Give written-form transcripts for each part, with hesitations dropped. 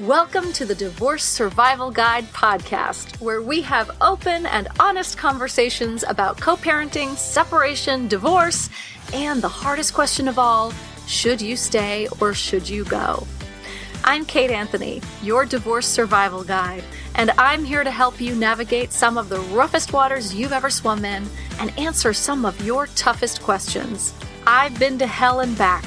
Welcome to the Divorce Survival Guide podcast, where we have open and honest conversations about co-parenting, separation, divorce, and the hardest question of all, should you stay or should you go? I'm Kate Anthony, your Divorce Survival Guide, and I'm here to help you navigate some of the roughest waters you've ever swum in and answer some of your toughest questions. I've been to hell and back,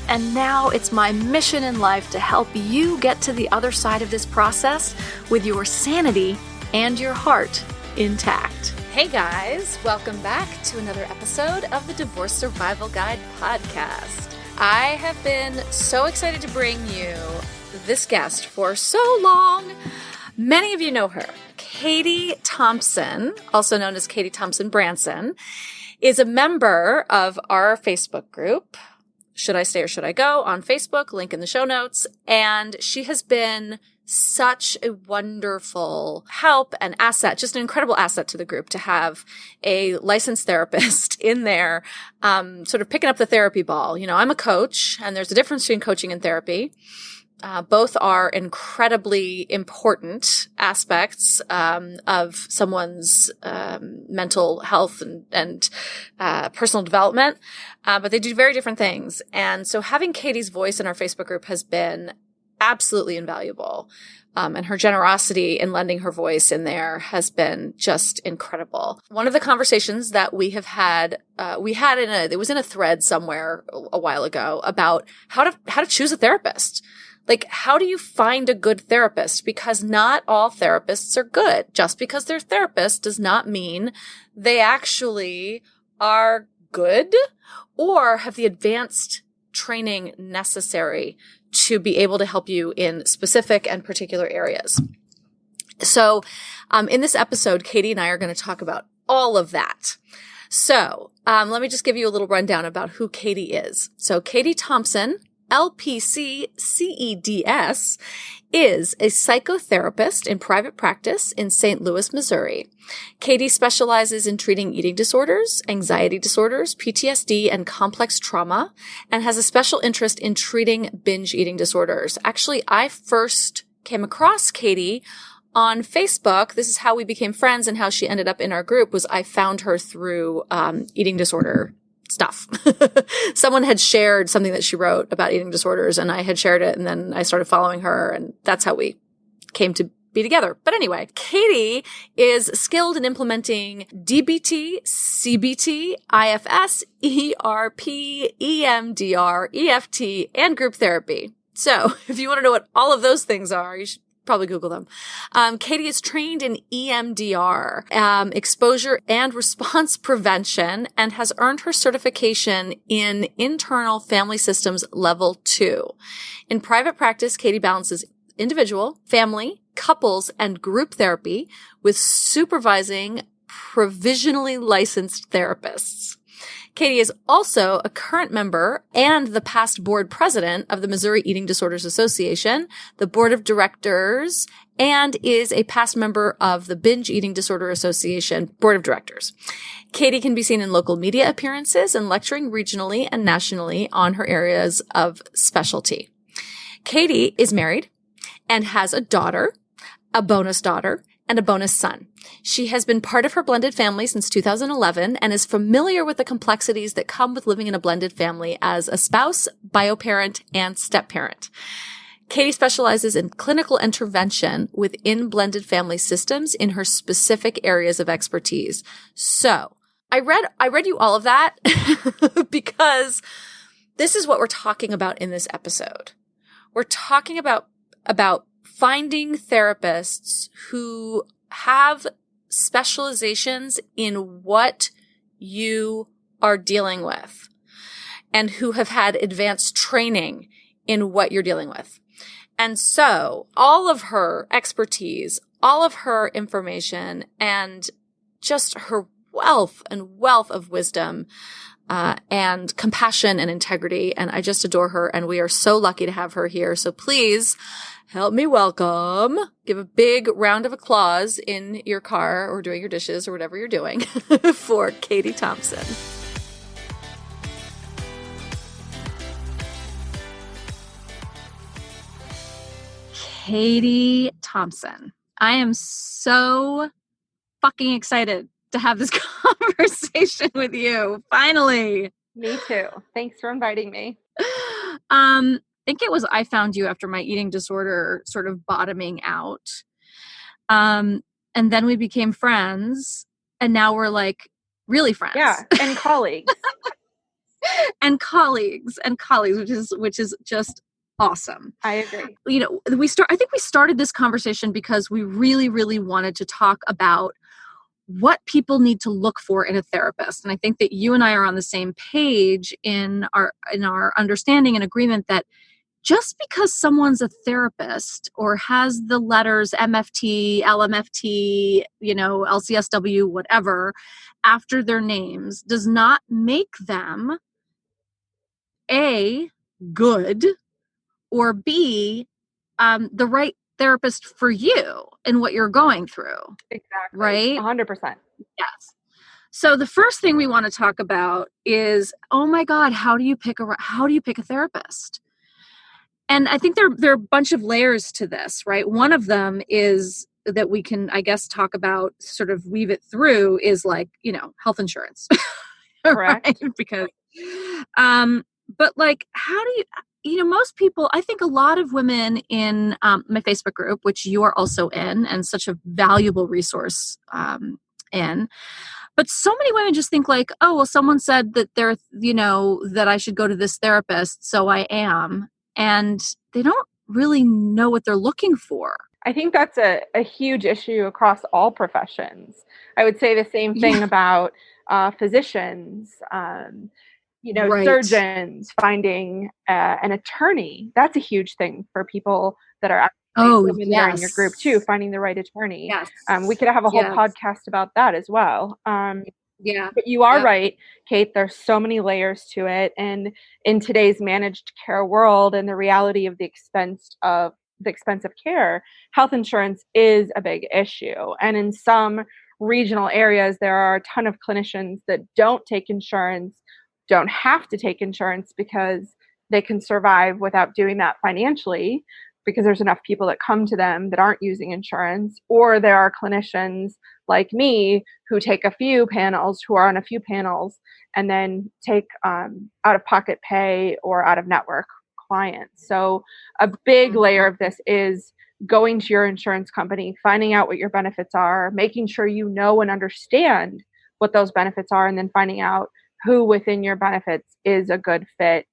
and now it's my mission in life to help you get to the other side of this process with your sanity and your heart intact. Hey guys, welcome back to another episode of the Divorce Survival Guide podcast. I have been so excited to bring you this guest for so long. Many of you know her. Katie Thompson, also known as Katie Thompson Branson, is a member of our Facebook group, Should I Stay or Should I Go, on Facebook, link in the show notes. And she has been such a wonderful help and asset, just an incredible asset to the group to have a licensed therapist in there, sort of picking up the therapy ball. You know, I'm a coach, and there's a difference between coaching and therapy. Both are incredibly important aspects of someone's mental health and personal development, but they do very different things. And so having Katie's voice in our Facebook group has been absolutely invaluable. And her generosity in lending her voice in there has been just incredible. One of the conversations that we have had, it was in a thread somewhere a while ago about how to choose a therapist. Like, how do you find a good therapist? Because not all therapists are good. Just because they're therapists does not mean they actually are good or have the advanced training necessary to be able to help you in specific and particular areas. So, in this episode, Katie and I are going to talk about all of that. So, let me just give you a little rundown about who Katie is. So, Katie Thompson, LPC CEDS, is a psychotherapist in private practice in St. Louis, Missouri. Katie specializes in treating eating disorders, anxiety disorders, PTSD, and complex trauma, and has a special interest in treating binge eating disorders. Actually, I first came across Katie on Facebook. This is how we became friends and how she ended up in our group. Was I found her through eating disorder stuff. Someone had shared something that she wrote about eating disorders, and I had shared it, and then I started following her, and that's how we came to be together. But anyway, Katie is skilled in implementing DBT, CBT, IFS, ERP, EMDR, EFT, and group therapy. So if you want to know what all of those things are, you should probably Google them. Katie is trained in EMDR, exposure and response prevention, and has earned her certification in internal family systems level 2. In private practice, Katie balances individual, family, couples, and group therapy with supervising provisionally licensed therapists. Katie is also a current member and the past board president of the Missouri Eating Disorders Association, the board of directors, and is a past member of the Binge Eating Disorder Association board of directors. Katie can be seen in local media appearances and lecturing regionally and nationally on her areas of specialty. Katie is married and has a daughter, a bonus daughter, and a bonus son. She has been part of her blended family since 2011 and is familiar with the complexities that come with living in a blended family as a spouse, bioparent, and step-parent. Katie specializes in clinical intervention within blended family systems in her specific areas of expertise. So, I read you all of that because this is what we're talking about in this episode. We're talking about finding therapists who have specializations in what you are dealing with and who have had advanced training in what you're dealing with. And so all of her expertise, all of her information, and just her wealth of wisdom and compassion and integrity. And I just adore her, and we are so lucky to have her here. So please help me welcome. Give a big round of applause in your car or doing your dishes or whatever you're doing for Katie Thompson. Katie Thompson. I am so fucking excited to have this conversation with you. Finally. Me too. Thanks for inviting me. I think it was I found you after my eating disorder sort of bottoming out. And then we became friends, and now we're like really friends. Yeah, and colleagues. and colleagues, which is just awesome. I agree. You know, I think we started this conversation because we really, really wanted to talk about what people need to look for in a therapist. And I think that you and I are on the same page in our understanding and agreement that just because someone's a therapist or has the letters MFT, LMFT, LCSW, whatever, after their names does not make them A, good, or B, the right therapist for you and what you're going through. Exactly. Right? 100%. Yes. So the first thing we want to talk about is, oh my God, how do you pick a therapist? And I think there are a bunch of layers to this, right? One of them is that we can, I guess, talk about, sort of weave it through, is like, health insurance. Correct. Right? Because, but like, how do you, most people, I think a lot of women in my Facebook group, which you are also in and such a valuable resource in, but so many women just think like, oh, well, someone said that that I should go to this therapist, so I am. And they don't really know what they're looking for. I think that's a huge issue across all professions. I would say the same thing about physicians, Right. Surgeons, finding an attorney. That's a huge thing for people that are actually women that are in your group too, finding the right attorney. Yes. We could have a whole podcast about that as well. Yeah. But you are right, Kate. There's so many layers to it. And in today's managed care world and the reality of the expense of care, health insurance is a big issue. And in some regional areas, there are a ton of clinicians that don't take insurance, don't have to take insurance because they can survive without doing that financially, because there's enough people that come to them that aren't using insurance. Or there are clinicians like me who take a few panels, who are on a few panels, and then take out-of-pocket pay or out-of-network clients. So a big layer of this is going to your insurance company, finding out what your benefits are, making sure you know and understand what those benefits are, and then finding out who within your benefits is a good fit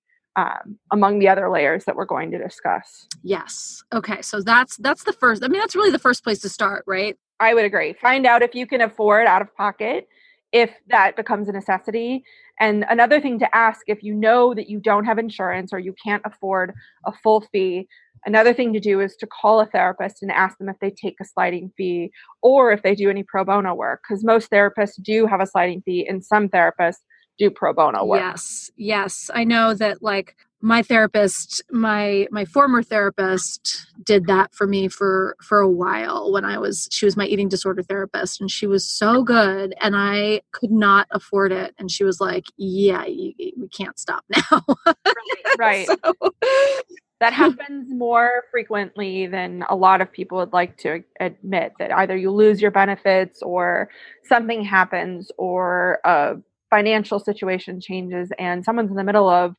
among the other layers that we're going to discuss. Yes. Okay. So that's the first, that's really the first place to start, right? I would agree. Find out if you can afford out of pocket, if that becomes a necessity. And another thing to ask, if you know that you don't have insurance or you can't afford a full fee, another thing to do is to call a therapist and ask them if they take a sliding fee or if they do any pro bono work, because most therapists do have a sliding fee and some therapists do pro bono work. Yes. I know that like my therapist, my former therapist did that for me for a while when she was my eating disorder therapist, and she was so good and I could not afford it. And she was like, yeah, we can't stop now. Right. So. That happens more frequently than a lot of people would like to admit, that either you lose your benefits or something happens or a financial situation changes and someone's in the middle of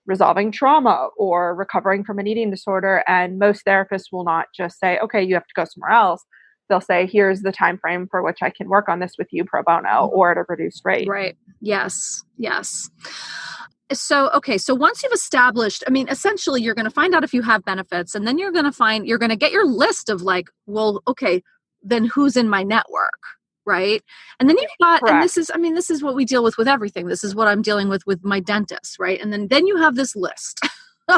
resolving trauma or recovering from an eating disorder. And most therapists will not just say, okay, you have to go somewhere else. They'll say, here's the time frame for which I can work on this with you pro bono or at a reduced rate. Right. Yes. So, okay. So once you've established, essentially you're going to find out if you have benefits, and then you're going to get your list of like, well, okay, then who's in my network? Right. And then you've got, Correct. And this is what we deal with everything. This is what I'm dealing with my dentist. Right. And then you have this list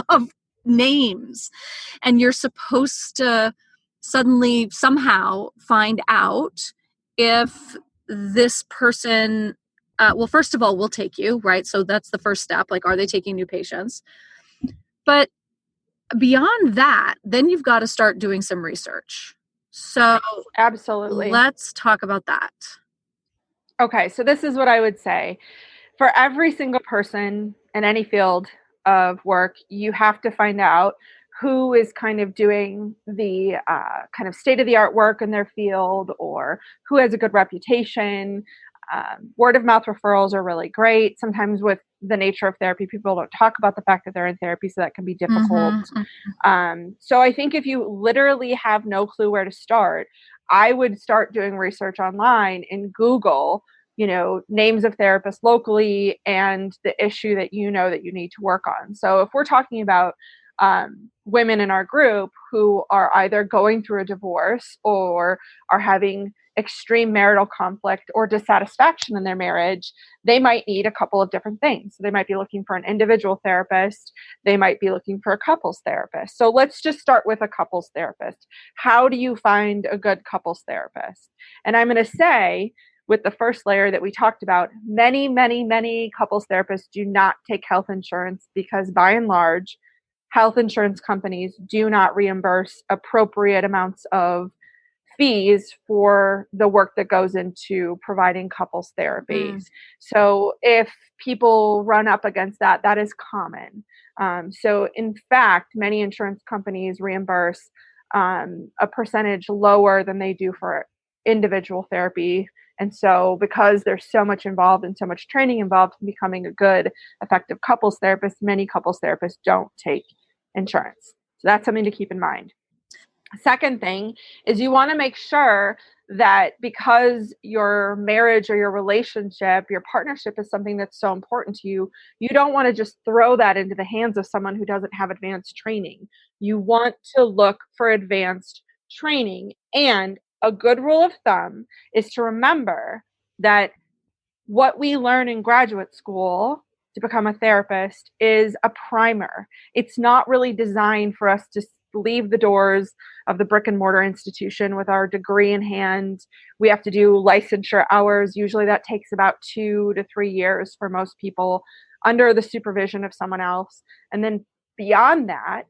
of names, and you're supposed to suddenly somehow find out if this person, well, first of all, will take you, right? So that's the first step. Like, are they taking new patients? But beyond that, then you've got to start doing some research. So absolutely, let's talk about that. Okay, so this is what I would say. For every single person in any field of work, you have to find out who is kind of doing the kind of state-of-the-art work in their field, or who has a good reputation. Word of mouth referrals are really great. Sometimes with the nature of therapy, people don't talk about the fact that they're in therapy, so that can be difficult. So I think if you literally have no clue where to start, I would start doing research online and Google, names of therapists locally and the issue that that you need to work on. So if we're talking about women in our group who are either going through a divorce or are having extreme marital conflict or dissatisfaction in their marriage, they might need a couple of different things. So they might be looking for an individual therapist. They might be looking for a couples therapist. So let's just start with a couples therapist. How do you find a good couples therapist? And I'm going to say, with the first layer that we talked about, many, many, many couples therapists do not take health insurance because by and large, health insurance companies do not reimburse appropriate amounts of fees for the work that goes into providing couples therapy. So if people run up against that, that is common. So in fact, many insurance companies reimburse a percentage lower than they do for individual therapy. And so because there's so much involved and so much training involved in becoming a good, effective couples therapist, many couples therapists don't take insurance. So that's something to keep in mind. Second thing is you want to make sure that because your marriage or your relationship, your partnership is something that's so important to you, you don't want to just throw that into the hands of someone who doesn't have advanced training. You want to look for advanced training. And a good rule of thumb is to remember that what we learn in graduate school to become a therapist is a primer. It's not really designed for us to leave the doors of the brick and mortar institution with our degree in hand. We have to do licensure hours. Usually that takes about 2 to 3 years for most people under the supervision of someone else. And then beyond that,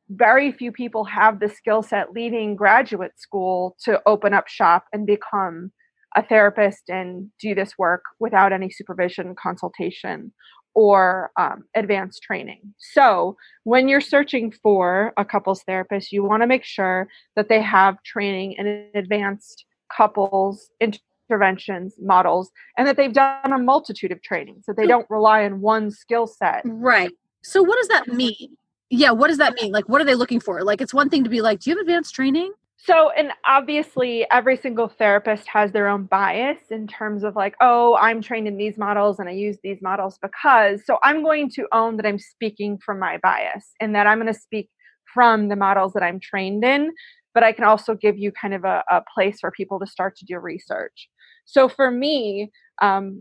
very few people have the skill set leaving graduate school to open up shop and become a therapist and do this work without any supervision, consultation, or advanced training. So when you're searching for a couples therapist, you want to make sure that they have training in advanced couples interventions models and that they've done a multitude of trainings, so they don't rely on one skill set. Right. So what does that mean? Yeah, what does that mean? Like, what are they looking for? Like, it's one thing to be like, do you have advanced training? So, and obviously every single therapist has their own bias in terms of like, oh, I'm trained in these models and I use these models because, so I'm going to own that I'm speaking from my bias and that I'm going to speak from the models that I'm trained in, but I can also give you kind of a place for people to start to do research. So for me,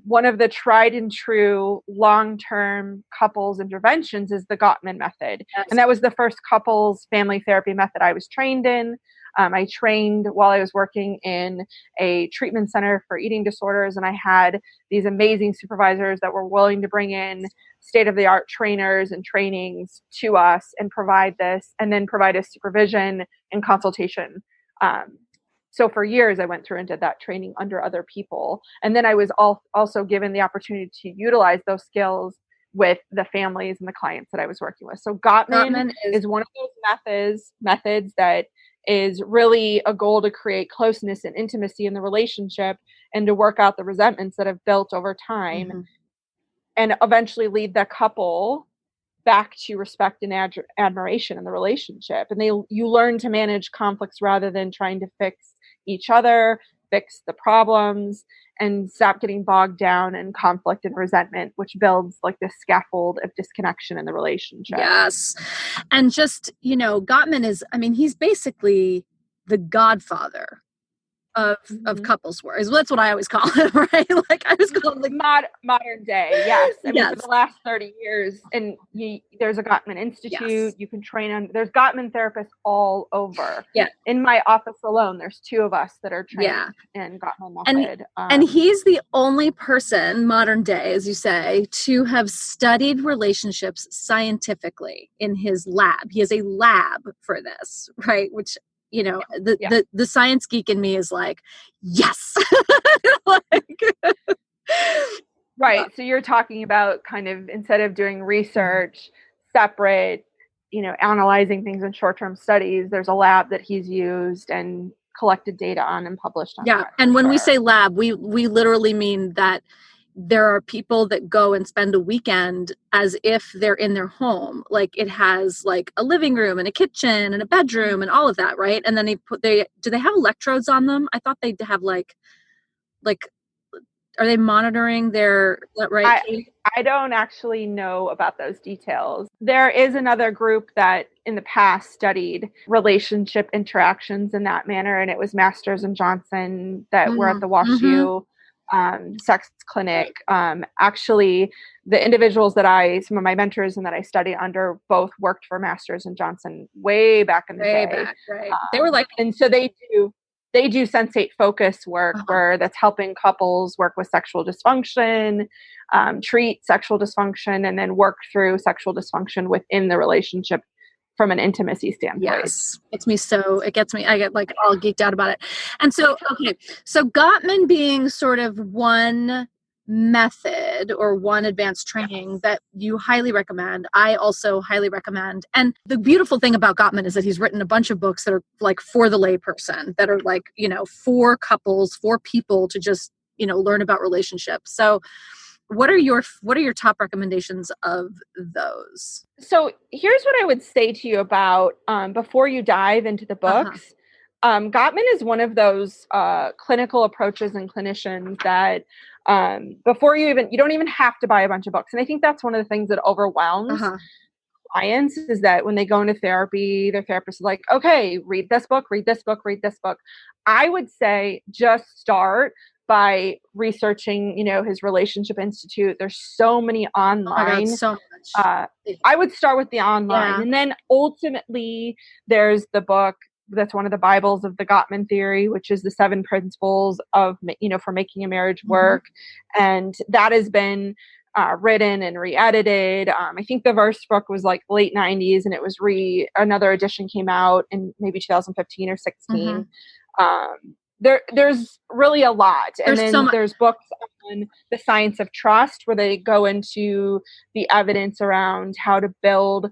one of the tried and true long-term couples interventions is the Gottman method. Yes. And that was the first couples family therapy method I was trained in. I trained while I was working in a treatment center for eating disorders, and I had these amazing supervisors that were willing to bring in state-of-the-art trainers and trainings to us and provide this, and then provide us supervision and consultation. So for years, I went through and did that training under other people. And then I was also given the opportunity to utilize those skills with the families and the clients that I was working with. So Gottman is one of those methods that is really a goal to create closeness and intimacy in the relationship and to work out the resentments that have built over time and eventually lead the couple back to respect and admiration in the relationship. And you learn to manage conflicts rather than trying to fix each other, fix the problems, and stop getting bogged down in conflict and resentment, which builds like this scaffold of disconnection in the relationship. Yes. And just, Gottman he's basically the godfather of couples work. That's what I always call him, right? Like I was calling like modern day. Yes. I mean, for the last 30 years, and there's a Gottman Institute. Yes. You can train on, there's Gottman therapists all over. Yeah. In my office alone, there's 2 of us that are trained in Gottman method. And he's the only person modern day, as you say, to have studied relationships scientifically in his lab. He has a lab for this, right? Which the science geek in me is like, yes. Right. So you're talking about kind of, instead of doing research separate, analyzing things in short-term studies, there's a lab that he's used and collected data on and published on. Yeah. And when we say lab, we literally mean that there are people that go and spend a weekend as if they're in their home. Like it has like a living room and a kitchen and a bedroom and all of that, right? And then do they have electrodes on them? I thought they'd have like are they monitoring their, right? I don't actually know about those details. There is another group that in the past studied relationship interactions in that manner, and it was Masters and Johnson that were at the WashU sex clinic. Actually, the individuals some of my mentors and that I studied under both worked for Masters and Johnson way back in the day. Right. They were like, and so they do sensate focus work where that's helping couples work with sexual dysfunction, treat sexual dysfunction, and then work through sexual dysfunction within the relationship from an intimacy standpoint. Yes. It gets me, I get like all geeked out about it. And so, okay. So Gottman being sort of one method or one advanced training that you highly recommend. I also highly recommend. And the beautiful thing about Gottman is that he's written a bunch of books that are like for the layperson, that are like, for couples, for people to just, learn about relationships. So what are your top recommendations of those? So here's what I would say to you about before you dive into the books. Gottman is one of those clinical approaches and clinicians that before you don't even have to buy a bunch of books. And I think that's one of the things that overwhelms clients is that when they go into therapy, their therapist is like, okay, read this book, read this book, read this book. I would say just start by researching, his Relationship Institute. There's so many online. So much. I would start with the online. And then ultimately there's the book that's one of the Bibles of the Gottman theory, which is the 7 principles of, for making a marriage work. And that has been written and re-edited. I think the first book was like late 90s and it was another edition came out in maybe 2015 or 16. There's really a lot. And then there's books on the science of trust where they go into the evidence around how to build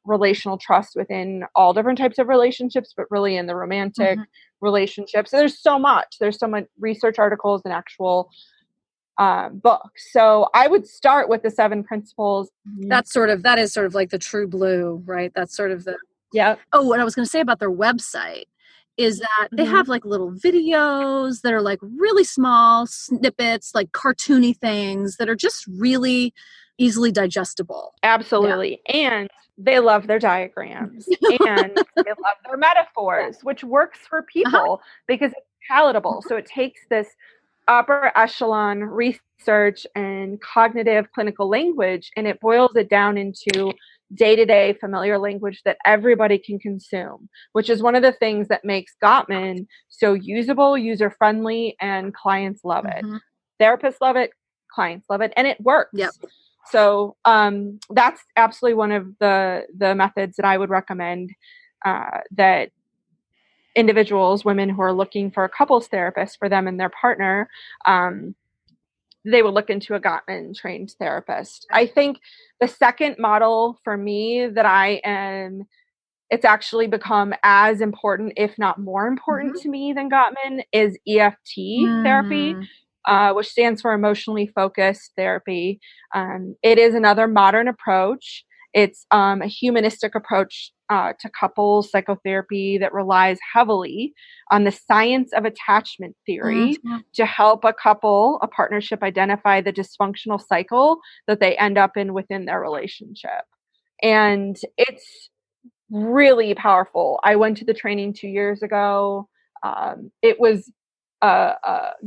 relational trust within all different types of relationships, but really in the romantic relationships. So there's so much research articles and actual books. So I would start with the 7 principles. That is sort of like the true blue, right? That's sort of the, Oh, what I was going to say about their website is that they have like little videos that are like really small snippets, like cartoony things that are just really easily digestible. Absolutely. And they love their diagrams and they love their metaphors, which works for people because it's palatable. So it takes this upper echelon research and cognitive clinical language and it boils it down into day-to-day familiar language that everybody can consume, which is one of the things that makes Gottman so usable, user-friendly, and clients love it. Therapists love it, clients love it, and it works. So that's absolutely one of the methods that I would recommend that individuals, women who are looking for a couples therapist for them and their partner, they would look into a Gottman trained therapist. I think the second model for me it's actually become as important, if not more important to me than Gottman, is EFT therapy, which stands for emotionally focused therapy. It is another modern approach. It's a humanistic approach to couples psychotherapy that relies heavily on the science of attachment theory to help a partnership identify the dysfunctional cycle that they end up in within their relationship. And it's really powerful. I went to the training 2 years ago. It was a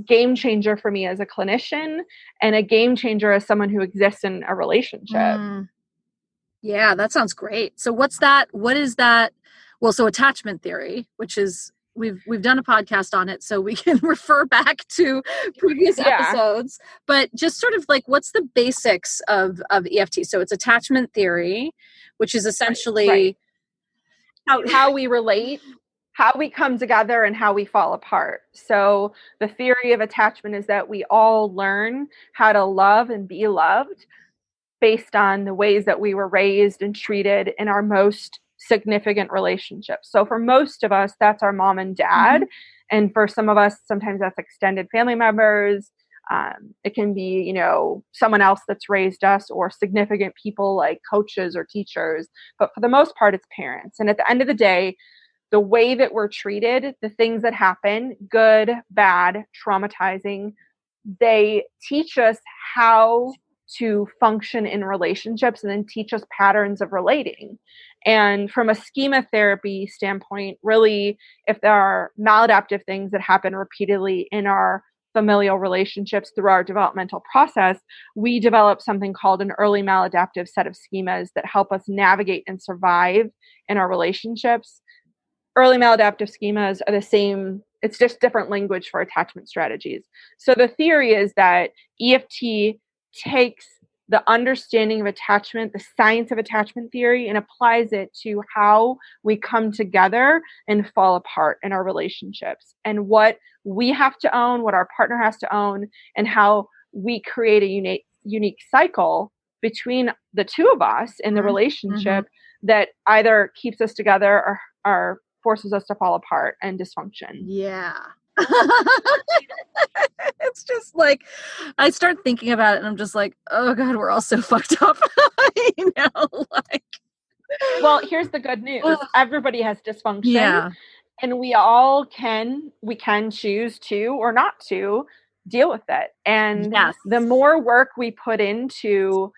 game changer for me as a clinician and a game changer as someone who exists in a relationship. Yeah, that sounds great. So what is that? Well, so attachment theory, which is, we've done a podcast on it, so we can refer back to previous episodes, but just sort of like, what's the basics of EFT? So it's attachment theory, which is essentially how we relate, how we come together, and how we fall apart. So the theory of attachment is that we all learn how to love and be loved based on the ways that we were raised and treated in our most significant relationships. So for most of us, that's our mom and dad. Mm-hmm. And for some of us, sometimes that's extended family members. It can be, someone else that's raised us, or significant people like coaches or teachers. But for the most part, it's parents. And at the end of the day, the way that we're treated, the things that happen, good, bad, traumatizing, they teach us how to function in relationships and then teach us patterns of relating. And from a schema therapy standpoint, really, if there are maladaptive things that happen repeatedly in our familial relationships through our developmental process, we develop something called an early maladaptive set of schemas that help us navigate and survive in our relationships. Early maladaptive schemas are the same. It's just different language for attachment strategies. So the theory is that EFT takes the understanding of attachment, the science of attachment theory, and applies it to how we come together and fall apart in our relationships, and what we have to own, what our partner has to own, and how we create a unique cycle between the two of us in the relationship that either keeps us together or forces us to fall apart and dysfunction. Yeah. It's just like, I start thinking about it and I'm just like, oh God, we're all so fucked up. Well, here's the good news. Everybody has dysfunction. Yeah. And we all can choose to or not to deal with it. And the more work we put into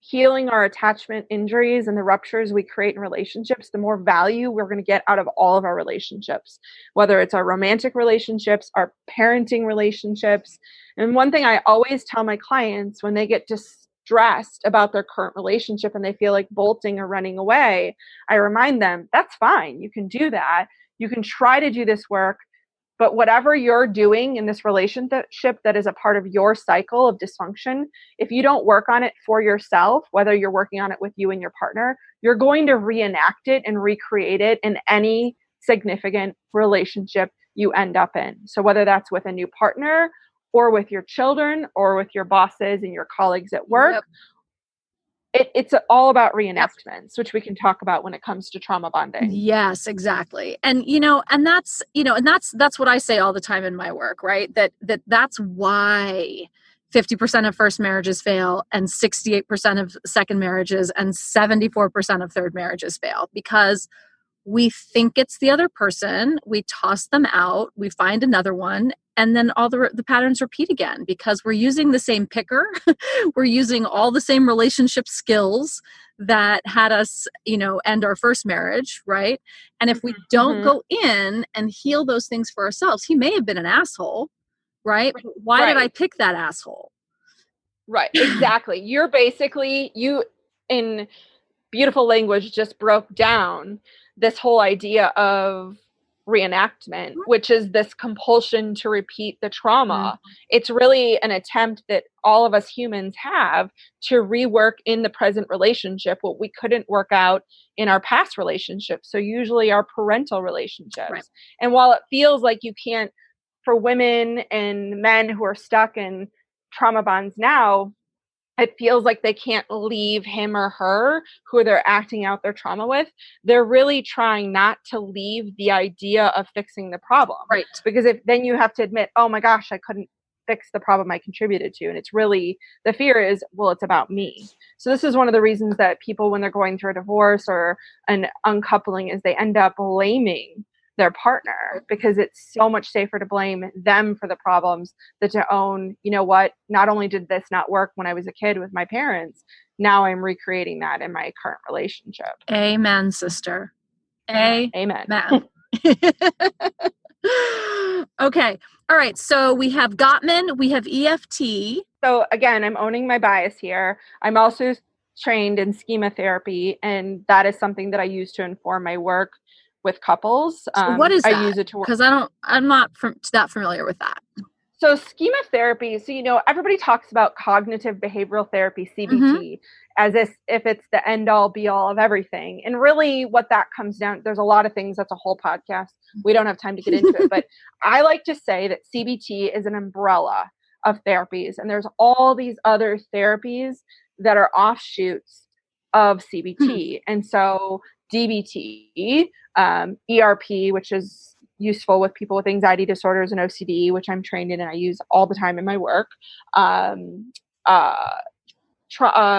healing our attachment injuries and the ruptures we create in relationships, the more value we're going to get out of all of our relationships, whether it's our romantic relationships, our parenting relationships. And one thing I always tell my clients when they get distressed about their current relationship and they feel like bolting or running away, I remind them, that's fine. You can do that. You can try to do this work. But whatever you're doing in this relationship that is a part of your cycle of dysfunction, if you don't work on it for yourself, whether you're working on it with you and your partner, you're going to reenact it and recreate it in any significant relationship you end up in. So whether that's with a new partner or with your children or with your bosses and your colleagues at work, it's all about reenactments, which we can talk about when it comes to trauma bonding. Yes, exactly. And, that's what I say all the time in my work, right? That's why 50% of first marriages fail and 68% of second marriages and 74% of third marriages fail, because we think it's the other person, we toss them out, we find another one, and then all the patterns repeat again because we're using the same picker. We're using all the same relationship skills that had us, end our first marriage, right? And if we don't go in and heal those things for ourselves, he may have been an asshole, right? But why did I pick that asshole? Right, exactly. You're basically, in beautiful language, just broke down this whole idea of reenactment, which is this compulsion to repeat the trauma. It's really an attempt that all of us humans have to rework in the present relationship what we couldn't work out in our past relationships. So usually our parental relationships. Right. And while it feels like you can't, for women and men who are stuck in trauma bonds now, it feels like they can't leave him or her who they're acting out their trauma with. They're really trying not to leave the idea of fixing the problem. Right. Because then you have to admit, oh my gosh, I couldn't fix the problem I contributed to. And it's really, the fear is, well, it's about me. So this is one of the reasons that people, when they're going through a divorce or an uncoupling, is they end up blaming their partner, because it's so much safer to blame them for the problems than to own, what, not only did this not work when I was a kid with my parents, now I'm recreating that in my current relationship. Amen, sister. Amen. Okay. All right. So we have Gottman, we have EFT. So again, I'm owning my bias here. I'm also trained in schema therapy, and that is something that I use to inform my work with couples. So what is that? I use it to work. Because I'm not that familiar with that. So schema therapy, everybody talks about cognitive behavioral therapy, CBT, as if it's the end all be all of everything. And really what that comes down, there's a lot of things, that's a whole podcast. We don't have time to get into it, but I like to say that CBT is an umbrella of therapies. And there's all these other therapies that are offshoots of CBT. And so DBT, ERP, which is useful with people with anxiety disorders and OCD, which I'm trained in and I use all the time in my work.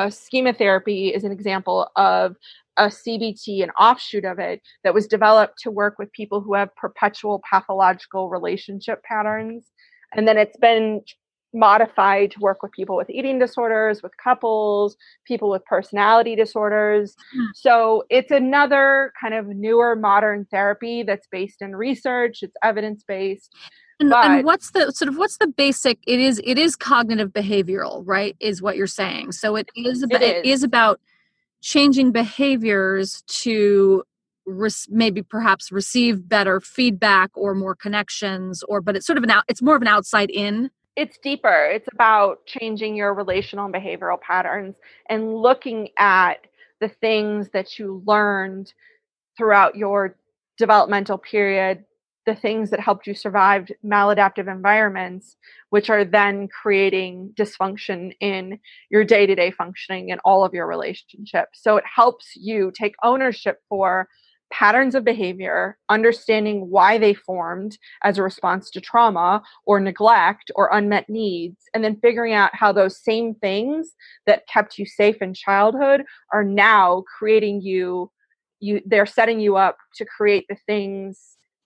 Schema therapy is an example of a CBT, an offshoot of it, that was developed to work with people who have perpetual pathological relationship patterns. And then it's been modified to work with people with eating disorders, with couples, people with personality disorders. So it's another kind of newer modern therapy that's based in research. It's evidence-based. And what's the basic? It is cognitive behavioral, right? Is what you're saying. So it is about changing behaviors to maybe perhaps receive better feedback or more connections, but it's it's more of an outside in. It's deeper. It's about changing your relational and behavioral patterns and looking at the things that you learned throughout your developmental period, the things that helped you survive maladaptive environments, which are then creating dysfunction in your day-to-day functioning and all of your relationships. So it helps you take ownership for patterns of behavior, understanding why they formed as a response to trauma or neglect or unmet needs, and then figuring out how those same things that kept you safe in childhood are now creating they're setting you up to create the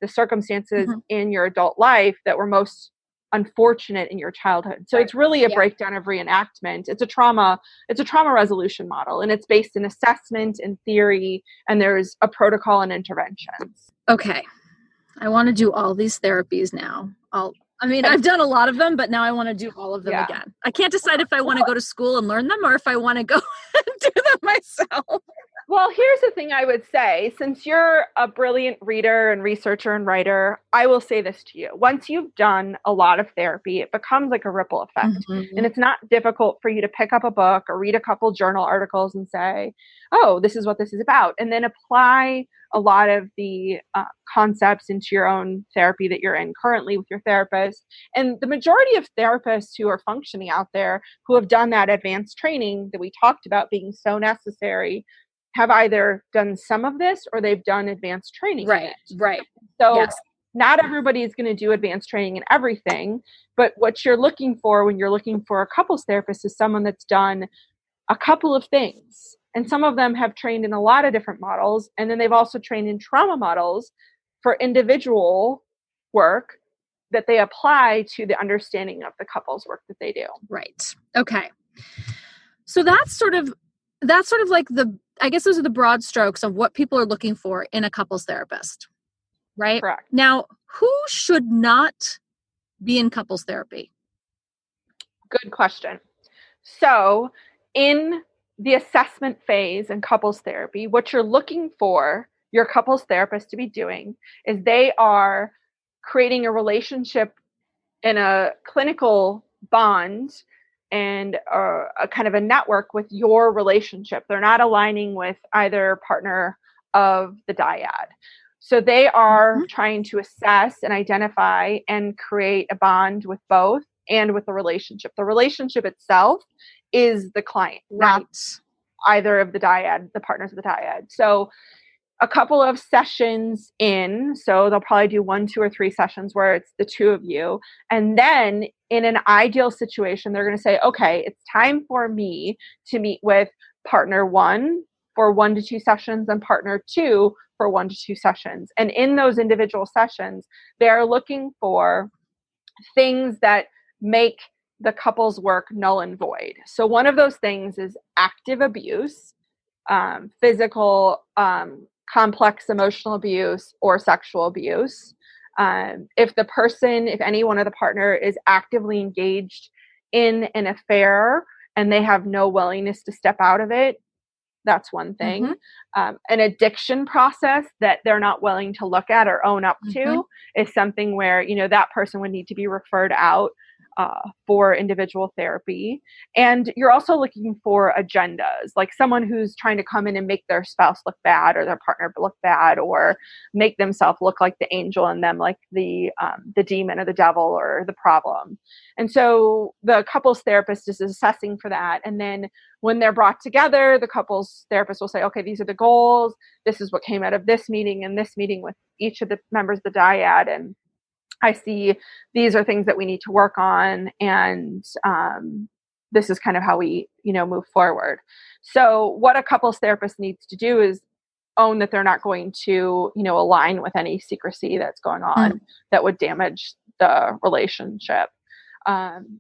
circumstances in your adult life that were most unfortunate in your childhood. So it's really a breakdown of reenactment. It's a trauma resolution model, and it's based in assessment and theory, and there's a protocol and interventions. Okay. I want to do all these therapies now. I've done a lot of them, but now I want to do all of them again. I can't decide if I want to go to school and learn them or if I want to go and do them myself. Well, here's the thing I would say. Since you're a brilliant reader and researcher and writer, I will say this to you. Once you've done a lot of therapy, it becomes like a ripple effect. And it's not difficult for you to pick up a book or read a couple journal articles and say, oh, this is what this is about. And then apply a lot of the concepts into your own therapy that you're in currently with your therapist. And the majority of therapists who are functioning out there who have done that advanced training that we talked about being so necessary have either done some of this or they've done advanced training. Right. So not everybody is going to do advanced training in everything, but what you're looking for when you're looking for a couples therapist is someone that's done a couple of things. And some of them have trained in a lot of different models. And then they've also trained in trauma models for individual work that they apply to the understanding of the couples work that they do. Right. Okay. So that's sort of like I guess those are the broad strokes of what people are looking for in a couples therapist, right? Correct. Now, who should not be in couples therapy? Good question. So in the assessment phase in couples therapy, what you're looking for your couples therapist to be doing is they are creating a relationship in a clinical bond and a kind of a network with your relationship. They're not aligning with either partner of the dyad. So they are trying to assess and identify and create a bond with both and with the relationship. The relationship itself is the client, not either of the dyad, the partners of the dyad. So a couple of sessions in, so they'll probably do 1, 2, or 3 sessions where it's the two of you. And then in an ideal situation, they're going to say, okay, it's time for me to meet with partner 1 for 1 to 2 sessions and partner 2 for 1 to 2 sessions. And in those individual sessions, they're looking for things that make the couple's work null and void. So one of those things is active abuse, physical, complex emotional abuse, or sexual abuse. If any one of the partner is actively engaged in an affair and they have no willingness to step out of it, that's one thing. An addiction process that they're not willing to look at or own up to is something where, that person would need to be referred out for individual therapy. And you're also looking for agendas, like someone who's trying to come in and make their spouse look bad or their partner look bad, or make themselves look like the angel and them like the demon or the devil or the problem. And so the couples therapist is assessing for that. And then when they're brought together, the couples therapist will say, okay, these are the goals. This is what came out of this meeting and this meeting with each of the members of the dyad. And I see these are things that we need to work on. And this is kind of how we, move forward. So what a couples therapist needs to do is own that they're not going to, align with any secrecy that's going on that would damage the relationship.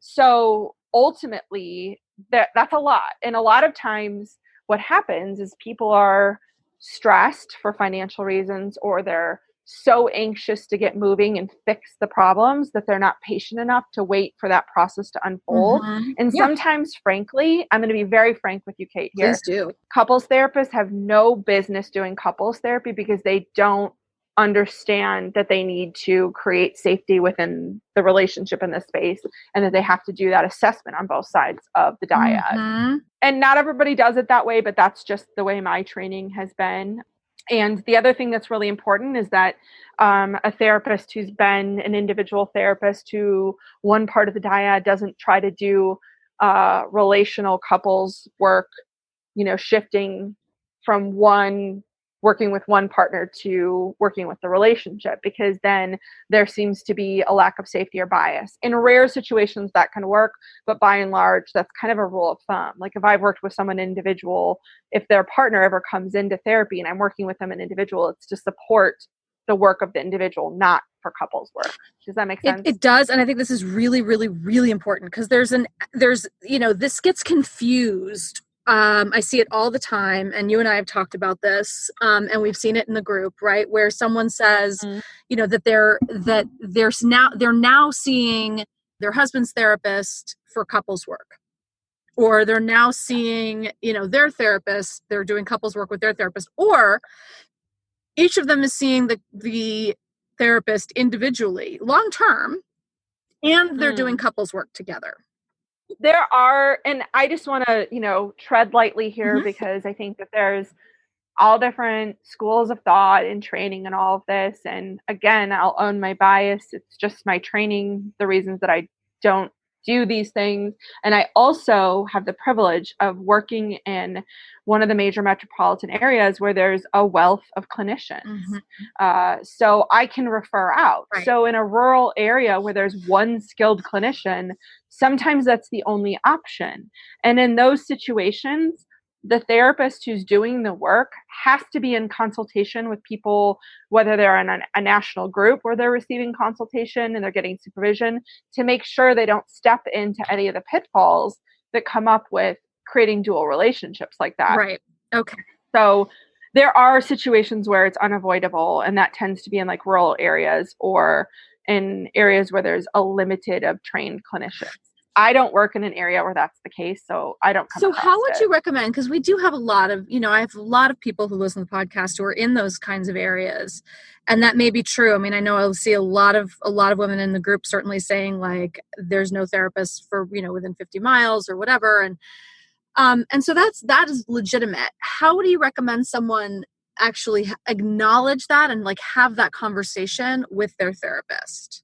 So ultimately, that's a lot. And a lot of times what happens is people are stressed for financial reasons, or they're so anxious to get moving and fix the problems that they're not patient enough to wait for that process to unfold. And sometimes, frankly, I'm going to be very frank with you, Kate, here. Please do. Couples therapists have no business doing couples therapy because they don't understand that they need to create safety within the relationship in this space, and that they have to do that assessment on both sides of the dyad. And not everybody does it that way, but that's just the way my training has been. And the other thing that's really important is that a therapist who's been an individual therapist to one part of the dyad doesn't try to do relational couples work, shifting from working with one partner to working with the relationship, because then there seems to be a lack of safety or bias. In rare situations that can work, but by and large, that's kind of a rule of thumb. Like if I've worked with someone individual, if their partner ever comes into therapy and I'm working with them an individual, it's to support the work of the individual, not for couples work. Does that make sense? It does. And I think this is really, really, really important, because this gets confused. I see it all the time, and you and I have talked about this, and we've seen it in the group, right? Where someone says, that they're now seeing their husband's therapist for couples work, or they're now seeing, their therapist, they're doing couples work with their therapist, or each of them is seeing the therapist individually, long term, and they're doing couples work together. There are, and I just want to, tread lightly here, because I think that there's all different schools of thought and training and all of this. And again, I'll own my bias. It's just my training, the reasons that I don't do these things. And I also have the privilege of working in one of the major metropolitan areas where there's a wealth of clinicians. So I can refer out. Right. So in a rural area where there's one skilled clinician, sometimes that's the only option. And in those situations, the therapist who's doing the work has to be in consultation with people, whether they're in a national group where they're receiving consultation and they're getting supervision, to make sure they don't step into any of the pitfalls that come up with creating dual relationships like that. Right. Okay. So there are situations where it's unavoidable, and that tends to be in like rural areas or in areas where there's a limited of trained clinicians. I don't work in an area where that's the case, so I don't come So across how would it. you recommend, because we do have a lot of, I have a lot of people who listen to the podcast who are in those kinds of areas, and that may be true. I mean, I know I'll see a lot of women in the group certainly saying like there's no therapist for, within 50 miles or whatever. And so that is legitimate. How do you recommend someone actually acknowledge that and like have that conversation with their therapist?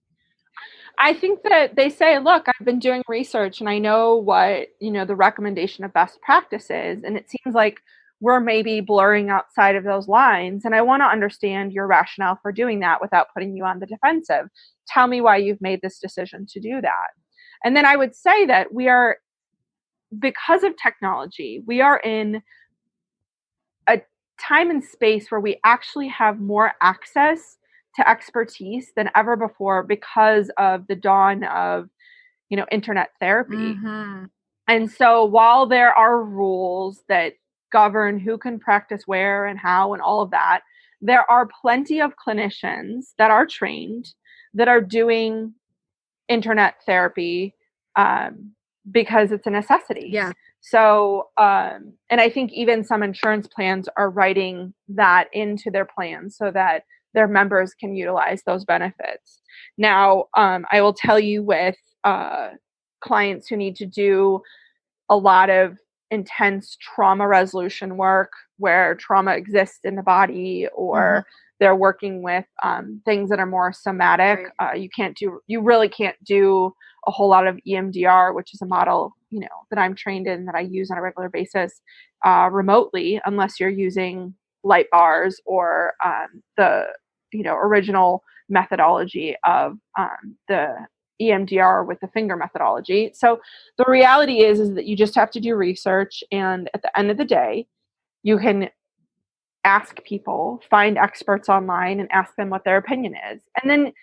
I think that they say, look, I've been doing research and I know what, the recommendation of best practice is. And it seems like we're maybe blurring outside of those lines. And I want to understand your rationale for doing that without putting you on the defensive. Tell me why you've made this decision to do that. And then I would say that because of technology, we are in a time and space where we actually have more access to expertise than ever before because of the dawn of, internet therapy. And so while there are rules that govern who can practice where and how and all of that, there are plenty of clinicians that are trained that are doing internet therapy because it's a necessity. Yeah. So, and I think even some insurance plans are writing that into their plans so that their members can utilize those benefits. Now, I will tell you with clients who need to do a lot of intense trauma resolution work where trauma exists in the body, or they're working with things that are more somatic. Right. You really can't do a whole lot of EMDR, which is a model, that I'm trained in, that I use on a regular basis remotely, unless you're using light bars or the, original methodology of the EMDR with the finger methodology. So the reality is that you just have to do research. And at the end of the day, you can ask people, find experts online and ask them what their opinion is. And then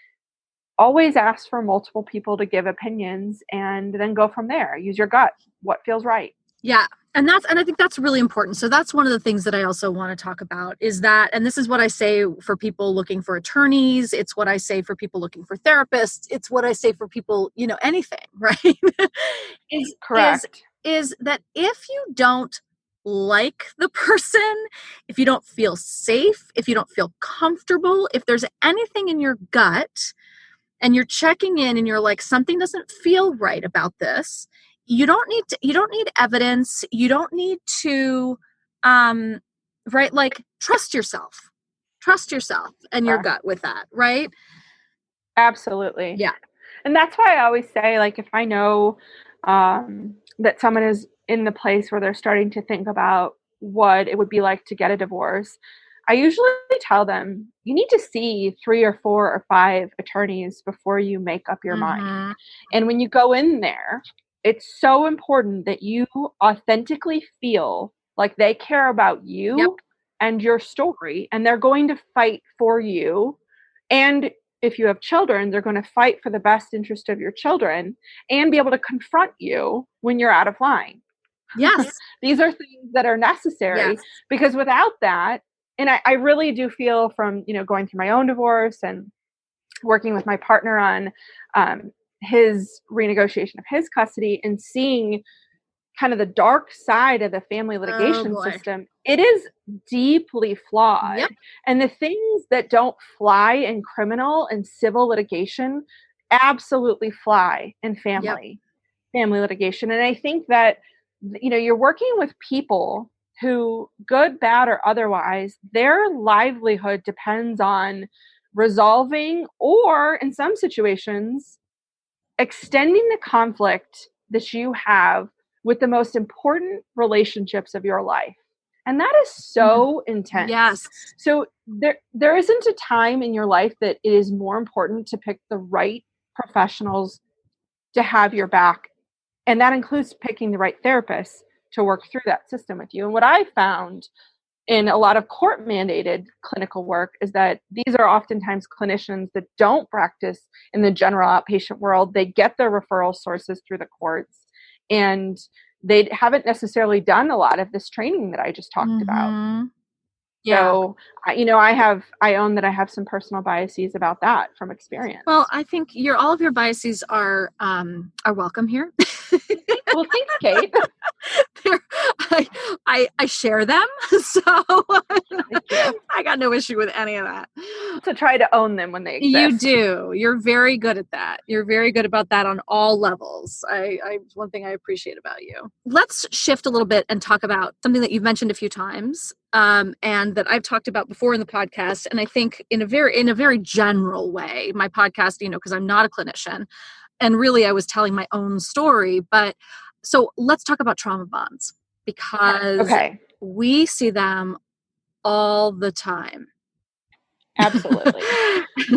always ask for multiple people to give opinions and then go from there. Use your gut. What feels right? Yeah. And I think that's really important. So that's one of the things that I also want to talk about is that, and this is what I say for people looking for attorneys. It's what I say for people looking for therapists. It's what I say for people, anything, right? Correct. Is that if you don't like the person, if you don't feel safe, if you don't feel comfortable, if there's anything in your gut and you're checking in and you're like, something doesn't feel right about this, you don't need evidence. You don't need to, right? Like trust yourself and your gut with that. Right. Absolutely. Yeah. And that's why I always say, like, if I know that someone is in the place where they're starting to think about what it would be like to get a divorce, I usually tell them, you need to see 3 or 4 or 5 attorneys before you make up your mind. And when you go in there, it's so important that you authentically feel like they care about you and your story, and they're going to fight for you. And if you have children, they're going to fight for the best interest of your children and be able to confront you when you're out of line. Yes. These are things that are necessary because without that, and I really do feel from, going through my own divorce and working with my partner on his renegotiation of his custody and seeing kind of the dark side of the family litigation system, it is deeply flawed. And the things that don't fly in criminal and civil litigation absolutely fly in family litigation. And I think that, you're working with people who, good, bad, or otherwise, their livelihood depends on resolving, or in some situations, extending the conflict that you have with the most important relationships of your life. And that is so intense. Yes. So there isn't a time in your life that it is more important to pick the right professionals to have your back. And that includes picking the right therapist to work through that system with you. And what I found in a lot of court mandated clinical work is that these are oftentimes clinicians that don't practice in the general outpatient world. They get their referral sources through the courts, and they haven't necessarily done a lot of this training that I just talked about. So, I own that I have some personal biases about that from experience. Well, I think all of your biases are welcome here. Well, thanks, Kate. I share them, so I got no issue with any of that. So try to own them when they exist. You do. You're very good at that. You're very good about that on all levels. One thing I appreciate about you. Let's shift a little bit and talk about something that you've mentioned a few times, and that I've talked about before in the podcast. And I think in a very general way, my podcast, because I'm not a clinician, and really I was telling my own story. But so let's talk about trauma bonds, because we see them all the time. Absolutely.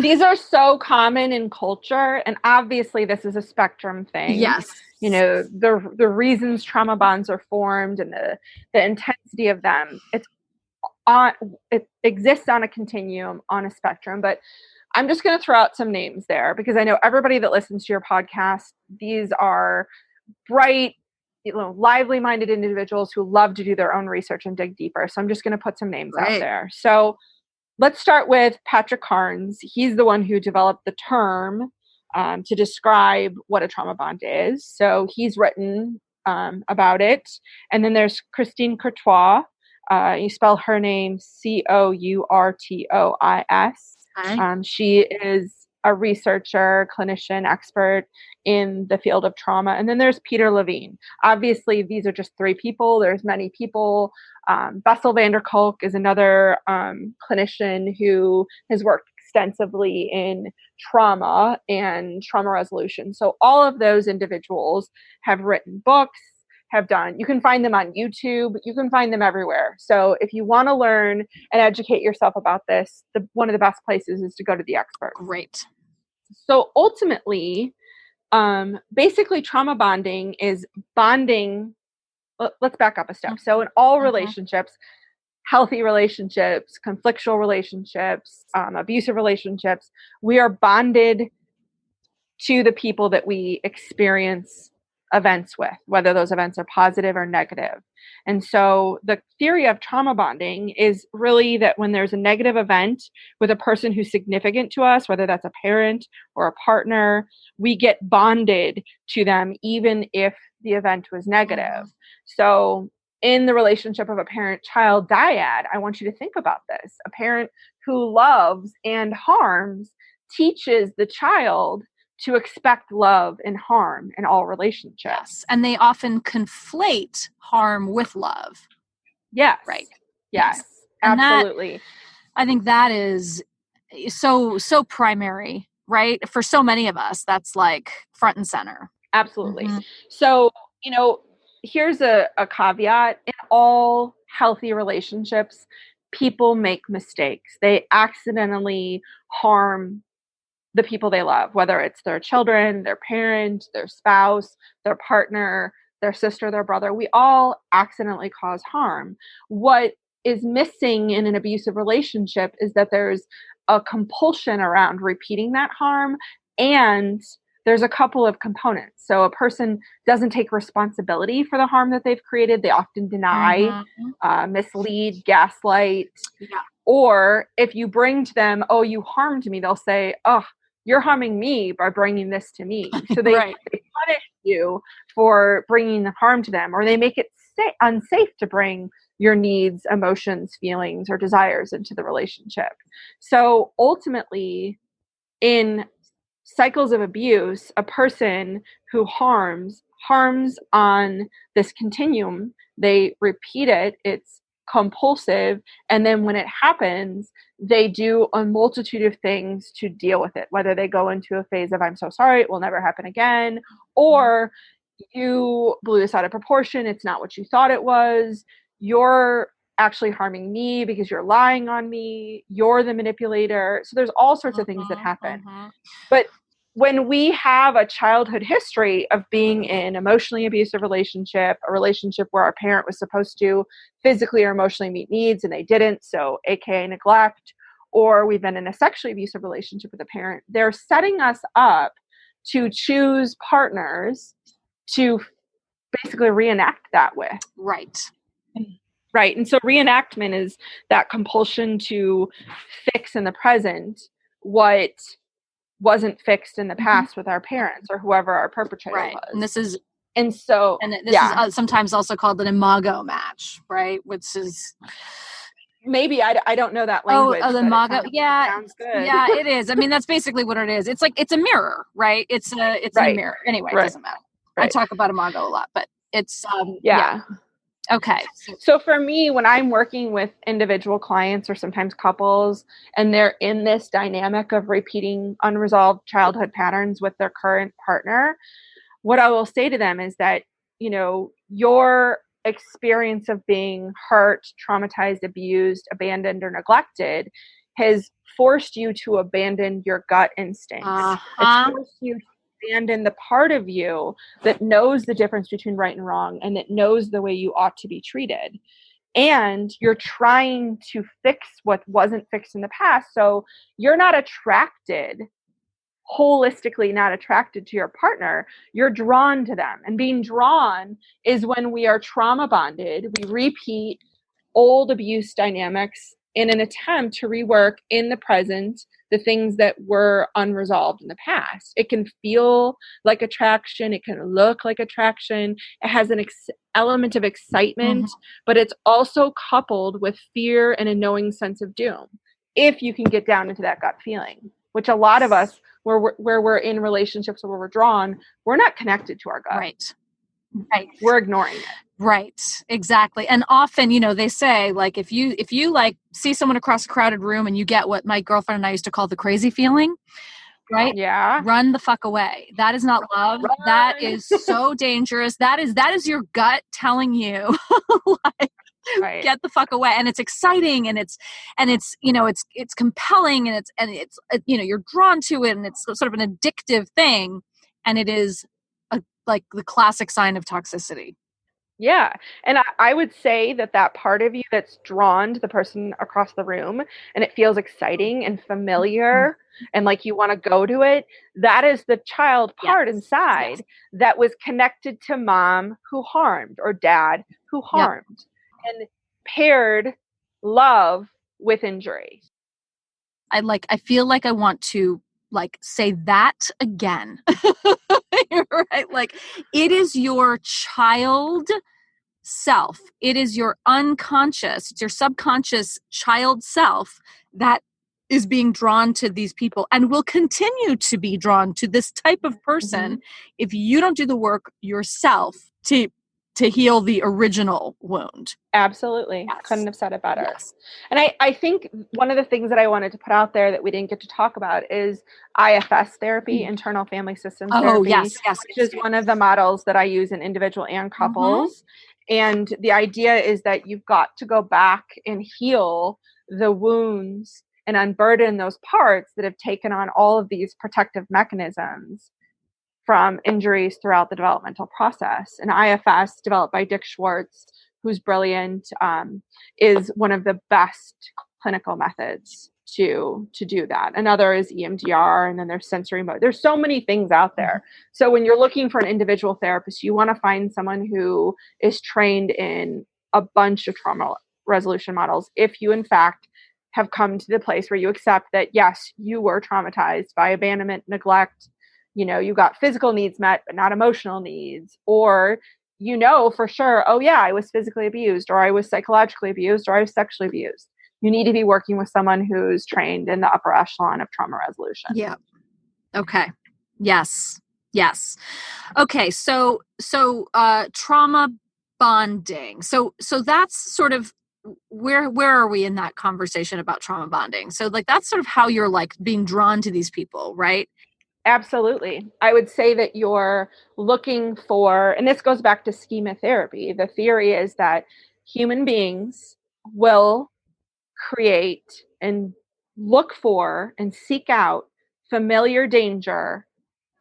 These are so common in culture. And obviously this is a spectrum thing. Yes. The reasons trauma bonds are formed and the intensity of them, it exists on a continuum, on a spectrum. But I'm just going to throw out some names there because I know everybody that listens to your podcast, these are bright, lively-minded individuals who love to do their own research and dig deeper. So I'm just going to put some names out there. So let's start with Patrick Carnes. He's the one who developed the term to describe what a trauma bond is. So he's written about it. And then there's Christine Courtois. You spell her name Courtois. Okay. She is a researcher, clinician, expert in the field of trauma. And then there's Peter Levine. Obviously, these are just 3 people. There's many people. Bessel van der Kolk is another clinician who has worked extensively in trauma and trauma resolution. So all of those individuals have written books, you can find them on YouTube, you can find them everywhere. So if you want to learn and educate yourself about this, one of the best places is to go to the experts. Great. So ultimately, basically trauma bonding is bonding. Let's back up a step. So in all relationships, healthy relationships, conflictual relationships, abusive relationships, we are bonded to the people that we experience events with, whether those events are positive or negative. And so the theory of trauma bonding is really that when there's a negative event with a person who's significant to us, whether that's a parent or a partner, we get bonded to them even if the event was negative. So in the relationship of a parent-child dyad, I want you to think about this. A parent who loves and harms teaches the child to expect love and harm in all relationships. Yes. And they often conflate harm with love. Yes. Right. Yes. And absolutely. I think that is so primary, right? For so many of us, that's like front and center. Absolutely. So, here's a caveat. In all healthy relationships, people make mistakes. They accidentally harm the people they love, whether it's their children, their parent, their spouse, their partner, their sister, their brother. We all accidentally cause harm. What is missing in an abusive relationship is that there's a compulsion around repeating that harm, and there's a couple of components. So a person doesn't take responsibility for the harm that they've created. They often deny, mislead, gaslight. Yeah. Or if you bring to them, oh, you harmed me, they'll say, oh, you're harming me by bringing this to me. So they punish you for bringing the harm to them, or they make it unsafe to bring your needs, emotions, feelings, or desires into the relationship. So ultimately, in cycles of abuse, a person who harms on this continuum. They repeat it. It's compulsive. And then when it happens, they do a multitude of things to deal with it, whether they go into a phase of, I'm so sorry, it will never happen again, or you blew this out of proportion. It's not what you thought it was. You're actually harming me because you're lying on me. You're the manipulator. So there's all sorts of things that happen. But when we have a childhood history of being in an emotionally abusive relationship, a relationship where our parent was supposed to physically or emotionally meet needs and they didn't, so AKA neglect, or we've been in a sexually abusive relationship with a parent, they're setting us up to choose partners to basically reenact that with. Right. And so reenactment is that compulsion to fix in the present what wasn't fixed in the past with our parents or whoever our perpetrator was. And this is sometimes also called an imago match, right? Which is maybe I don't know that language. Oh, the imago. Sounds good. Yeah, it is. I mean, that's basically what it is. It's like it's a mirror, right? It's a mirror. Anyway, it doesn't matter. I talk about imago a lot, but it's Okay. So for me, when I'm working with individual clients or sometimes couples, and they're in this dynamic of repeating unresolved childhood patterns with their current partner, what I will say to them is that, your experience of being hurt, traumatized, abused, abandoned, or neglected has forced you to abandon your gut instincts. It's forced you to abandon the part of you that knows the difference between right and wrong and that knows the way you ought to be treated. And you're trying to fix what wasn't fixed in the past. So you're not holistically not attracted to your partner. You're drawn to them. And being drawn is when we are trauma bonded. We repeat old abuse dynamics in an attempt to rework in the present the things that were unresolved in the past. It can feel like attraction. It can look like attraction. It has an element of excitement, but it's also coupled with fear and a knowing sense of doom. if you can get down into that gut feeling, which a lot of us, where we're in relationships where we're drawn, we're not connected to our gut. Right. We're ignoring it. Right. Exactly. And often, they say, like, if you like see someone across a crowded room and you get what my girlfriend and I used to call the crazy feeling, right? Yeah. Run the fuck away. That is not love. Run. That is so dangerous. That is your gut telling you, like, Right. get the fuck away. And it's exciting, and it's it's compelling, and it's you're drawn to it, and it's sort of an addictive thing, and it is like the classic sign of toxicity. Yeah. And I would say that part of you that's drawn to the person across the room and it feels exciting and familiar and like you want to go to it, that is the child part inside that was connected to mom who harmed or dad who harmed and paired love with injury. I feel like I want to say that again. Right? Like, it is your child self. It is your unconscious, it's your subconscious child self that is being drawn to these people and will continue to be drawn to this type of person if you don't do the work yourself to heal the original wound. Absolutely. Yes. Couldn't have said it better. Yes. And I think one of the things that I wanted to put out there that we didn't get to talk about is IFS therapy, internal family systems therapy, yes. which is one of the models that I use in individual and couples. And the idea is that you've got to go back and heal the wounds and unburden those parts that have taken on all of these protective mechanisms from injuries throughout the developmental process. And IFS, developed by Dick Schwartz, who's brilliant, is one of the best clinical methods to do that. Another is EMDR, and then there's sensory mode. There's so many things out there. So when you're looking for an individual therapist, you want to find someone who is trained in a bunch of trauma resolution models. If you, in fact, have come to the place where you accept that, yes, you were traumatized by abandonment, neglect, you got physical needs met, but not emotional needs, or for sure, oh yeah, I was physically abused, or I was psychologically abused, or I was sexually abused. You need to be working with someone who's trained in the upper echelon of trauma resolution. Yeah. Okay. Yes. Okay. So trauma bonding. So that's sort of where are we in that conversation about trauma bonding? So that's sort of how you're being drawn to these people, right? Absolutely. I would say that you're looking for, and this goes back to schema therapy. The theory is that human beings will create and look for and seek out familiar danger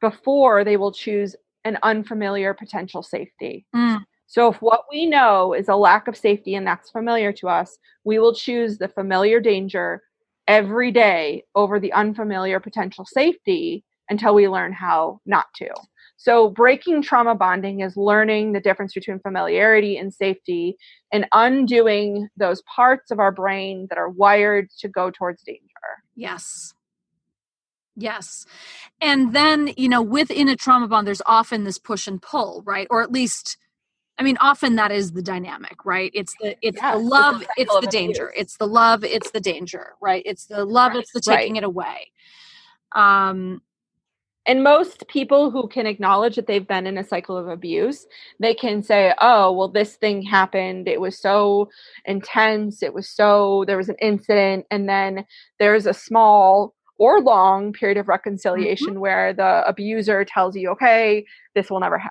before they will choose an unfamiliar potential safety. So if what we know is a lack of safety and that's familiar to us, we will choose the familiar danger every day over the unfamiliar potential safety until we learn how not to. So breaking trauma bonding is learning the difference between familiarity and safety and undoing those parts of our brain that are wired to go towards danger. Yes. And then, within a trauma bond, there's often this push and pull, right? Or at least, often that is the dynamic, right? It's the love, it's the danger. Abuse. It's the love, it's the danger, right? It's the love, it's the taking it away. And most people who can acknowledge that they've been in a cycle of abuse, they can say, oh, well, this thing happened. It was so intense. There was an incident. And then there's a small or long period of reconciliation where the abuser tells you, okay, this will never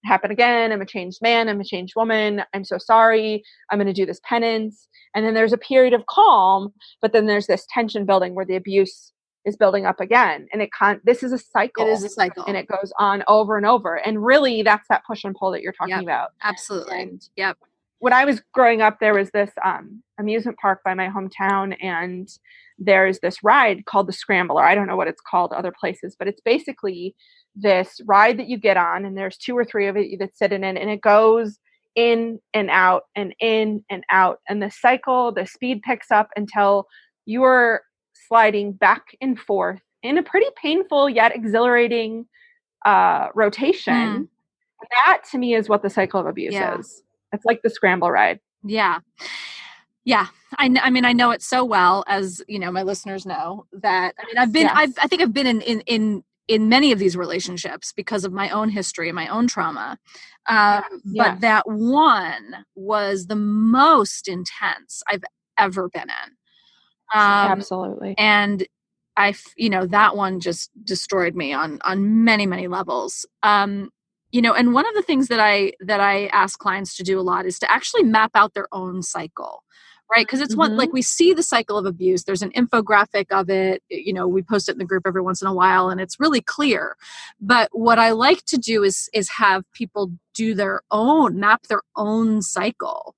happen again. I'm a changed man. I'm a changed woman. I'm so sorry. I'm going to do this penance. And then there's a period of calm, but then there's this tension building where the abuse is building up again. And this is a cycle. It is a cycle. And it goes on over and over. And really that's that push and pull that you're talking about. Absolutely. And yep. When I was growing up, there was this amusement park by my hometown, and there's this ride called the Scrambler. I don't know what it's called other places, but it's basically this ride that you get on, and there's 2 or 3 of it that sit in it, and it goes in and out and in and out. And the speed picks up until you are sliding back and forth in a pretty painful yet exhilarating rotation. That to me is what the cycle of abuse is. It's like the scramble ride. Yeah. Yeah. I mean, I know it so well, as, my listeners know that, I mean, Yes. I think I've been in many of these relationships because of my own history and my own trauma. But Yes. that one was the most intense I've ever been in. Absolutely. And that one just destroyed me on many, many levels. And one of the things that I ask clients to do a lot is to actually map out their own cycle, right? Because it's one, like, we see the cycle of abuse. There's an infographic of it. We post it in the group every once in a while, and it's really clear. But what I like to do is have people do map their own cycle,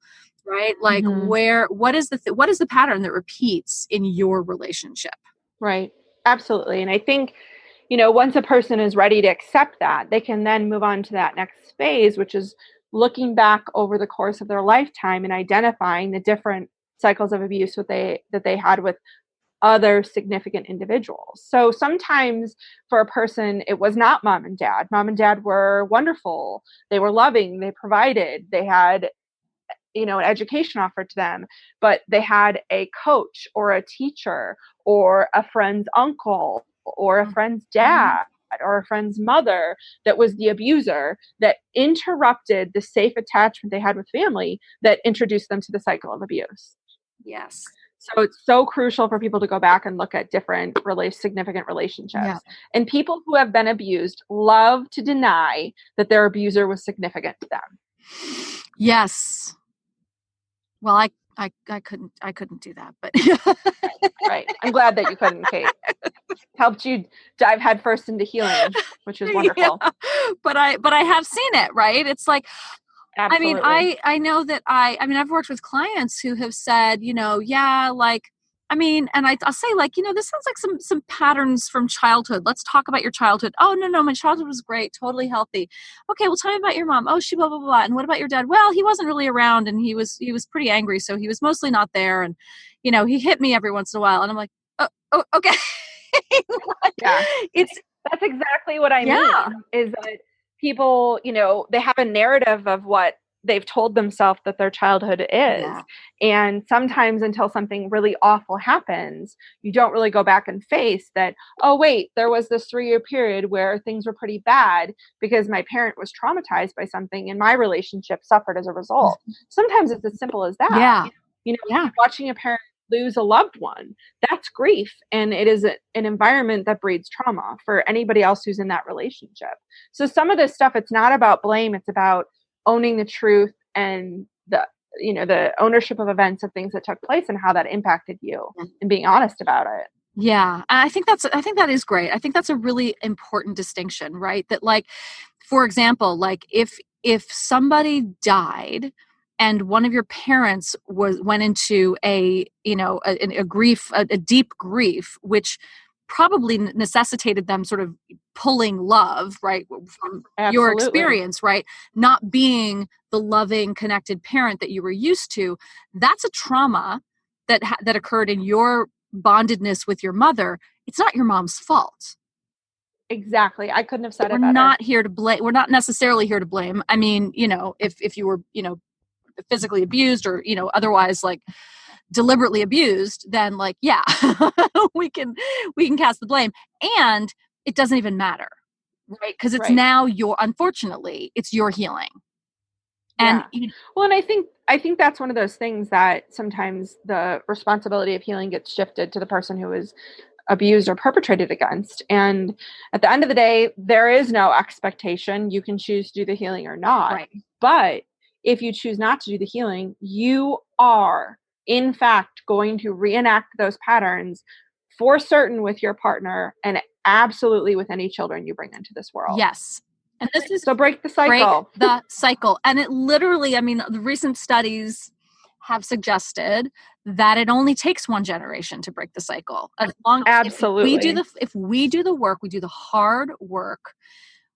right? Like, what is the pattern that repeats in your relationship? Right. Absolutely. And I think, once a person is ready to accept that, they can then move on to that next phase, which is looking back over the course of their lifetime and identifying the different cycles of abuse that they had with other significant individuals. So sometimes for a person, it was not mom and dad. Mom and dad were wonderful. They were loving. They provided. They had, an education offered to them, but they had a coach or a teacher or a friend's uncle or a friend's dad or a friend's mother that was the abuser, that interrupted the safe attachment they had with family, that introduced them to the cycle of abuse. Yes. So it's so crucial for people to go back and look at different significant relationships. Yeah. And people who have been abused love to deny that their abuser was significant to them. Yes. Well, I couldn't do that, but Right. I'm glad that you couldn't, Kate. Helped you dive headfirst into healing, which is wonderful. Yeah. But I have seen it, right? It's like, Absolutely. I mean, I know that I've worked with clients who have said, yeah, like, and I'll say, like, this sounds like some patterns from childhood. Let's talk about your childhood. Oh, no, my childhood was great. Totally healthy. Okay. Well, tell me about your mom. Oh, she blah, blah, blah. And what about your dad? Well, he wasn't really around, and he was pretty angry. So he was mostly not there. And, he hit me every once in a while. And I'm like, oh okay. Like, yeah. That's exactly what I mean, is that people, they have a narrative of what they've told themselves that their childhood is. Yeah. And sometimes until something really awful happens, you don't really go back and face that, oh, wait, there was this 3-year period where things were pretty bad because my parent was traumatized by something and my relationship suffered as a result. Sometimes it's as simple as that. Yeah. Watching a parent lose a loved one, that's grief, and it is an environment that breeds trauma for anybody else who's in that relationship. So some of this stuff, it's not about blame, it's about owning the truth and the ownership of events, of things that took place and how that impacted you, and being honest about it. Yeah, I think that is great. I think that's a really important distinction, right? That, like, for example, like, if somebody died and one of your parents went into a grief, a deep grief, which probably necessitated them sort of pulling love, right, from your experience, right, not being the loving, connected parent that you were used to. That's a trauma that occurred in your bondedness with your mother. It's not your mom's fault. Exactly. I couldn't have said it better. We're not here to blame. We're not necessarily here to blame. I mean, if you were, physically abused or, otherwise, like, deliberately abused, then, like, yeah, we can cast the blame, and it doesn't even matter, right? Because it's now unfortunately, it's your healing. And well, and I think that's one of those things that sometimes the responsibility of healing gets shifted to the person who is abused or perpetrated against. And at the end of the day, there is no expectation. You can choose to do the healing or not. Right. But if you choose not to do the healing, you are, in fact, going to reenact those patterns for certain with your partner, and absolutely with any children you bring into this world. Yes. And this is so break the cycle. Break the cycle. And it literally, the recent studies have suggested that it only takes one generation to break the cycle. As long as Absolutely. if we do the work, we do the hard work,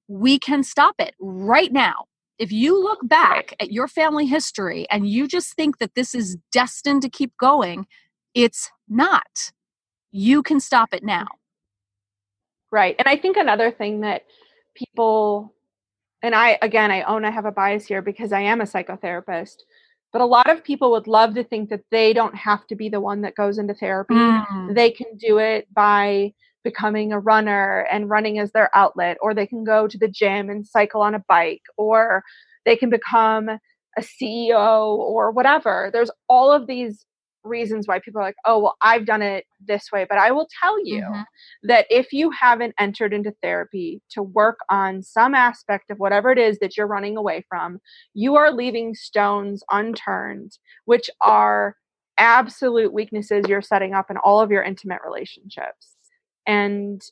we can stop it right now. If you look back at your family history and you just think that this is destined to keep going, it's not. You can stop it now. Right. And I think another thing that people, and I have a bias here because I am a psychotherapist, But a lot of people would love to think that they don't have to be the one that goes into therapy. They can do it by becoming a runner and running as their outlet, or they can go to the gym and cycle on a bike, or they can become a CEO or whatever. There's all of these reasons why people are like, oh, well, I've done it this way. But I will tell you that if you haven't entered into therapy to work on some aspect of whatever it is that you're running away from, you are leaving stones unturned, which are absolute weaknesses you're setting up in all of your intimate relationships. And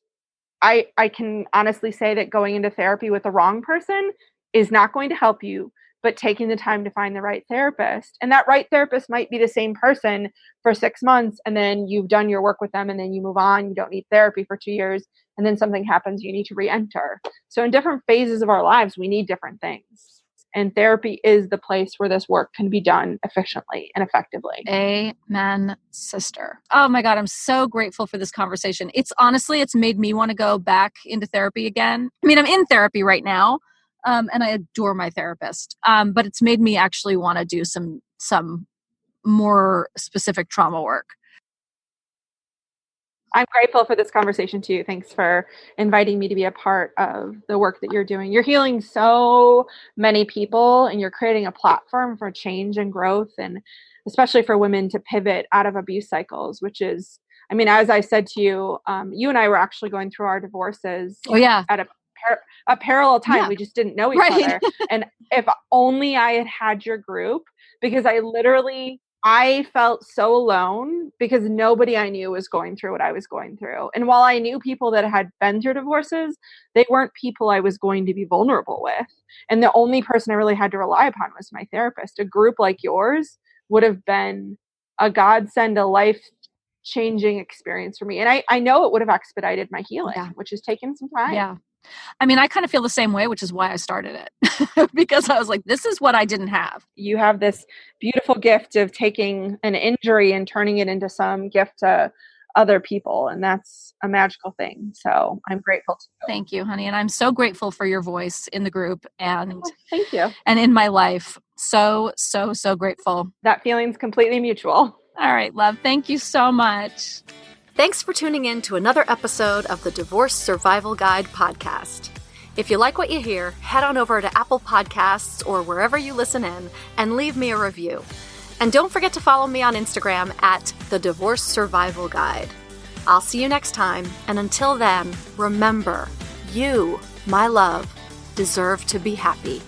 I can honestly say that going into therapy with the wrong person is not going to help you, but taking the time to find the right therapist. And that right therapist might be the same person for 6 months, and then you've done your work with them, and then you move on, you don't need therapy for 2 years, and then something happens, you need to re-enter. So in different phases of our lives, we need different things. And therapy is the place where this work can be done efficiently and effectively. Amen, sister. Oh my God, I'm so grateful for this conversation. It's made me want to go back into therapy again. I mean, I'm in therapy right now, and I adore my therapist. But it's made me actually want to do some more specific trauma work. I'm grateful for this conversation too. Thanks for inviting me to be a part of the work that you're doing. You're healing so many people, and you're creating a platform for change and growth, and especially for women to pivot out of abuse cycles, which is, I mean, as I said to you, you and I were actually going through our divorces at a parallel time. Yeah. We just didn't know each other. And if only I had your group, because I felt so alone because nobody I knew was going through what I was going through. And while I knew people that had been through divorces, they weren't people I was going to be vulnerable with. And the only person I really had to rely upon was my therapist. A group like yours would have been a godsend, a life-changing experience for me. And I know it would have expedited my healing, which has taken some time. Yeah. I mean, I kind of feel the same way, which is why I started it, because I was like, this is what I didn't have. You have this beautiful gift of taking an injury and turning it into some gift to other people. And that's a magical thing. So I'm grateful to you. Thank you, honey. And I'm so grateful for your voice in the group and thank you. And in my life. So grateful. That feeling's completely mutual. All right, love. Thank you so much. Thanks for tuning in to another episode of the Divorce Survival Guide podcast. If you like what you hear, head on over to Apple Podcasts or wherever you listen in and leave me a review. And don't forget to follow me on Instagram at the Divorce Survival Guide. I'll see you next time. And until then, remember, you, my love, deserve to be happy.